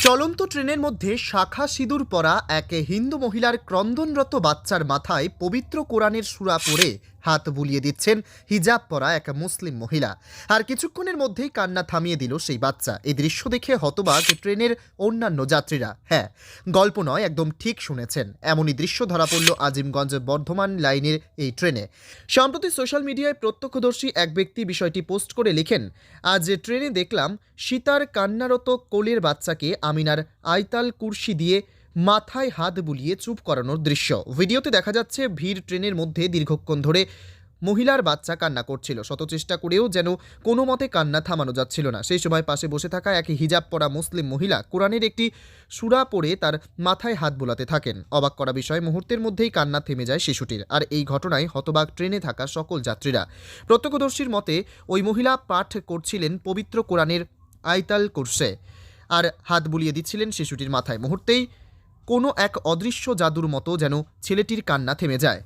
চলন্ত ট্রেনের মধ্যে শাখা সিঁদুর পরা এক হিন্দু মহিলার ক্রন্দনরত বাচ্চার মাথায় পবিত্র কোরআনের সূরা পড়ে হাত বুলিয়ে দিচ্ছেন হিজাব পরা এক মুসলিম মহিলা। আর কিছুক্ষণের মধ্যেই কান্না থামিয়ে দিল সেই বাচ্চা। এই দৃশ্য দেখে হতবাক ট্রেনের অন্যান্য যাত্রীরা। হ্যাঁ, গল্প নয়, একদম ঠিক শুনেছেন, এমনই দৃশ্য ধরা পড়ল আজিমগঞ্জ বর্ধমান লাইনের এই ট্রেনে। সম্প্রতি সোশ্যাল মিডিয়ায় প্রত্যক্ষদর্শী এক ব্যক্তি বিষয়টি পোস্ট করে লিখেন, আজ ট্রেনে দেখলাম সীতার কান্নারত কোলের বাচ্চাকে আমিনার আয়তাল কুরসি দিয়ে মাথায় হাত বুলিয়ে চুপ করানোর দৃশ্য। ভিডিওতে দেখা যাচ্ছে ভিড় ট্রেনের মধ্যে দীর্ঘক্ষণ ধরে মহিলার বাচ্চা কান্না করছিল। শত চেষ্টা করেও যেন কোনো মতে কান্না থামানো যাচ্ছিল না। সেই সময় পাশে বসে থাকা এক হিজাব পরা মুসলিম মহিলা কোরআনের একটি সূরা পড়ে তার মাথায় হাত বোলাতে থাকেন। অবাক করা বিষয়, মুহূর্তের মধ্যেই কান্না থেমে যায় শিশুটির। আর এই ঘটনায় হতবাক ট্রেনে থাকা সকল যাত্রীরা। প্রত্যক্ষদর্শীর মতে ওই মহিলা পাঠ করছিলেন পবিত্র কোরআনের আয়তাল কুরসি আর হাত বুলিয়ে দিচ্ছিলেন শিশুটির মাথায়। মুহূর্তেই কোনো এক অদৃশ্য জাদুর মতো যেন ছেলেটির কান্না থেমে যায়।